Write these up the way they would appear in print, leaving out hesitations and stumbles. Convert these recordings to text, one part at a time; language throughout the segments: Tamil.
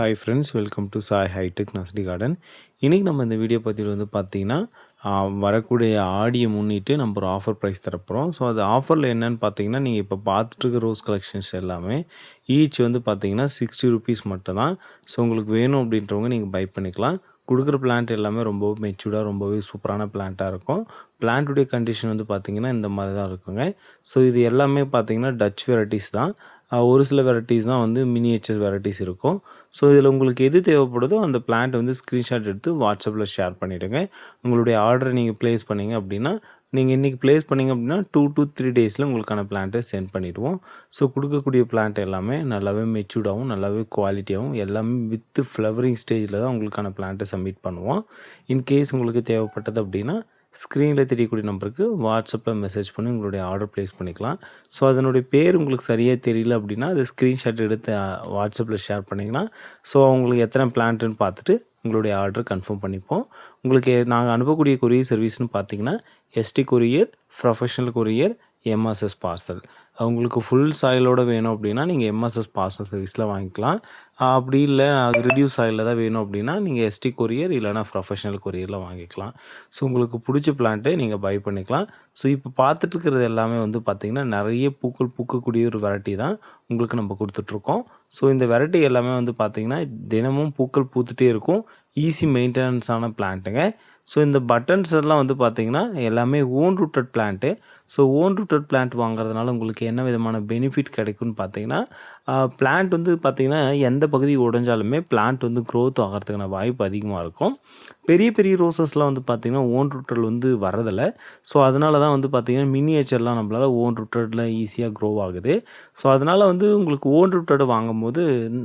Hi friends, welcome to Sai hi tech nursery garden. இன்றைக்கி நம்ம இந்த வீடியோ பதிவில் வந்து பார்த்திங்கன்னா வரக்கூடிய ஆடியை முன்னிட்டு நம்ம ஒரு ஆஃபர் ப்ரைஸ் தரப்போகிறோம். ஸோ அது ஆஃபரில் என்னென்னு பார்த்தீங்கன்னா, நீங்கள் இப்போ பார்த்துட்டுருக்க ரோஸ் கலெக்ஷன்ஸ் எல்லாமே ஈச் வந்து பார்த்திங்கன்னா ₹60 மட்டும் தான். ஸோ உங்களுக்கு வேணும் அப்படின்றவங்க நீங்கள் பை பண்ணிக்கலாம். கொடுக்குற பிளான்ட் எல்லாமே ரொம்பவே மெச்சூர்டாக ரொம்பவே சூப்பரான பிளான்ட்டாக இருக்கும். பிளான்ட்டுடைய கண்டிஷன் வந்து பார்த்திங்கன்னா இந்த மாதிரி தான் இருக்குங்க. ஸோ இது எல்லாமே பார்த்திங்கன்னா டச் வெரைட்டிஸ் தான். ஒரு சில வெரைட்டிஸ் தான் வந்து மினியேச்சர் வெரைட்டிஸ் இருக்கும். ஸோ இதில் உங்களுக்கு எது தேவைப்படுதோ அந்த பிளான்ட் வந்து ஸ்க்ரீன்ஷாட் எடுத்து வாட்ஸ்அப்பில் ஷேர் பண்ணிவிடுங்க. உங்களுடைய ஆர்டரை நீங்கள் ப்ளேஸ் பண்ணிங்க அப்படின்னா, நீங்கள் இன்றைக்கி ப்ளேஸ் பண்ணிங்க அப்படின்னா 2 to 3 டேஸில் உங்களுக்கான பிளான்ட்டை சென்ட் பண்ணிவிடுவோம். ஸோ கொடுக்கக்கூடிய பிளான்ட் எல்லாமே நல்லாவே மெச்சூர்டாகவும் நல்லாவே குவாலிட்டியாகவும் எல்லாமே வித் ஃப்ளவரிங் ஸ்டேஜில் தான் உங்களுக்கான பிளான்ட்டை சப்மிட் பண்ணுவோம். இன்கேஸ் உங்களுக்கு தேவைப்பட்டது அப்படின்னா ஸ்க்ரீனில் தெரியக்கூடிய நம்பருக்கு வாட்ஸ்அப்பில் மெசேஜ் பண்ணி உங்களுடைய ஆர்டர் ப்ளேஸ் பண்ணிக்கலாம். ஸோ அதனுடைய பேர் உங்களுக்கு சரியாக தெரியல அப்படின்னா அது ஸ்க்ரீன்ஷாட் எடுத்து வாட்ஸ்அப்பில் ஷேர் பண்ணிங்கன்னா, ஸோ உங்களுக்கு எத்தனை பிளான்ட்டுன்னு பார்த்துட்டு உங்களுடைய ஆர்டர் கன்ஃபார்ம் பண்ணிப்போம். உங்களுக்கு நாங்கள் அனுப்பக்கூடிய கொரியர் சர்வீஸ்னு பார்த்தீங்கன்னா ST courier, professional courier, MSS parcel. உங்களுக்கு ஃபுல் சாயிலோடு வேணும் அப்படின்னா நீங்கள் எம்எஸ்எஸ் பார்சல் சர்வீஸில் வாங்கிக்கலாம். அப்படி இல்லை ரெடியூஸ் சாயிலில் தான் வேணும் அப்படின்னா நீங்கள் எஸ்டி கொரியர் இல்லைனா ப்ரொஃபஷனல் கொரியரில் வாங்கிக்கலாம். ஸோ உங்களுக்கு பிடிச்ச பிளான்ட்டை நீங்கள் பை பண்ணிக்கலாம். ஸோ இப்போ பார்த்துட்டு இருக்கிறது எல்லாமே வந்து பார்த்திங்கன்னா நிறைய பூக்கள் பூக்கக்கூடிய ஒரு வெரைட்டி தான் உங்களுக்கு நம்ம கொடுத்துட்ருக்கோம். ஸோ இந்த வெரைட்டி எல்லாமே வந்து பார்த்திங்கன்னா தினமும் பூக்கள் பூத்துகிட்டே இருக்கும். ஈஸி மெயின்டெனன்ஸான பிளான்ட்டுங்க. ஸோ இந்த பட்டன்ஸ் எல்லாம் வந்து பார்த்திங்கன்னா எல்லாமே own rooted plant. So own rooted plant வாங்குறதுனால உங்களுக்கு என்ன விதமான பெனிஃபிட் கிடைக்கும்னு பார்த்தீங்கன்னா, பிளான்ட் வந்து பார்த்திங்கன்னா எந்த பகுதி உடைஞ்சாலுமே பிளான்ட் வந்து க்ரோத் ஆகிறதுக்கான வாய்ப்பு அதிகமாக இருக்கும். பெரிய பெரிய ரோசஸ்லாம் வந்து பார்த்திங்கன்னா ஓன் ரூட்டட் வந்து வரதில்லை. ஸோ அதனால தான் வந்து பார்த்திங்கன்னா மினியேச்சர்லாம் நம்மளால் ஓன் ரூட்டடில் ஈஸியாக க்ரோ ஆகுது. ஸோ அதனால் வந்து உங்களுக்கு ஓன் ரூட்டட் வாங்கும்போது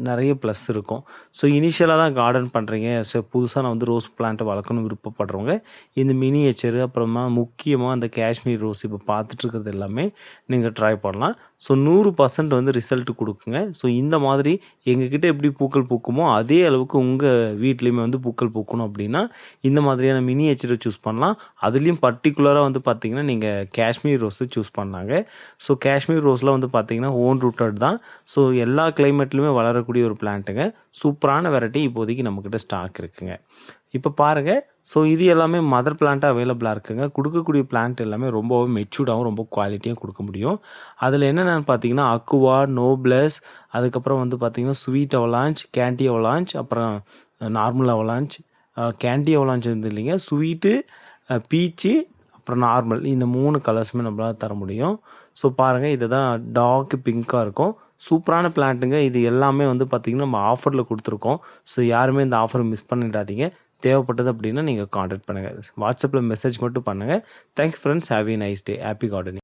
நிறைய ப்ளஸ் இருக்கும். ஸோ இனிஷியலாக தான் கார்டன் பண்ணுறீங்க, ஸோ புதுசாக நான் வந்து ரோஸ் பிளான்ட்டை வளர்க்கணும்னு விருப்பப்படுறவங்க இந்த மினியேச்சரு அப்புறமா முக்கியமாக அந்த காஷ்மீர் ரோஸ் இப்போ பார்த்துட்ருக்கிறது எல்லாமே நீங்கள் ட்ரை பண்ணலாம். ஸோ 100% வந்து ரிசல்ட் கொடுக்குங்க. ஸோ இந்த மாதிரி எங்ககிட்ட எப்படி பூக்கள் பூக்குமோ அதே அளவுக்கு உங்கள் வீட்லேயுமே வந்து பூக்கள் பூக்கணும் அப்படின்னா இந்த மாதிரியான மினியேச்சரை சூஸ் பண்ணலாம். அதுலேயும் பர்டிகுலராக வந்து பார்த்திங்கன்னா நீங்கள் காஷ்மீர் ரோஸை சூஸ் பண்ணாங்க. ஸோ காஷ்மீர் ரோஸில் வந்து பார்த்திங்கன்னா ஓன் ரூட்டட் தான். ஸோ எல்லா கிளைமேட்லையுமே வளரக்கூடிய ஒரு பிளான்ட்டுங்க. சூப்பரான வெரைட்டி இப்போதைக்கு நம்மக்கிட்ட ஸ்டாக் இருக்குங்க. இப்போ பாருங்கள், ஸோ இது எல்லாமே மதர் பிளான்ட்டாக அவைலபிளாக இருக்குங்க. கொடுக்கக்கூடிய பிளான்ட் எல்லாமே ரொம்பவும் மெச்சூர்டாகவும் ரொம்ப குவாலிட்டியாக கொடுக்க முடியும். அதில் என்னென்னு பார்த்தீங்கன்னா அக்குவா, நோப்ளஸ், அதுக்கப்புறம் வந்து பார்த்திங்கன்னா ஸ்வீட் அவலாஞ்ச், கேண்டி அவலாஞ்ச், அப்புறம் நார்மல் அவலாஞ்ச். கேண்டி அவலாஞ்ச் வந்து இல்லைங்க, ஸ்வீட்டு, பீச்சு, அப்புறம் நார்மல், இந்த 3 கலர்ஸுமே நம்மளால் தர முடியும். ஸோ பாருங்கள், இது தான் டார்க் பிங்க்காக இருக்கும். சூப்பரான பிளான்ட்டுங்க. இது எல்லாமே வந்து பார்த்திங்கன்னா நம்ம ஆஃபரில் கொடுத்துருக்கோம். ஸோ யாருமே இந்த ஆஃபரை மிஸ் பண்ணிடாதீங்க. தேவைப்பட்டது அப்படின்னா நீங்கள் காண்டாக்ட் பண்ணுங்கள். வாட்ஸ்அப்பில் மெசேஜ் மட்டும் பண்ணுங்கள். Thank you friends. Have a nice day. Happy gardening.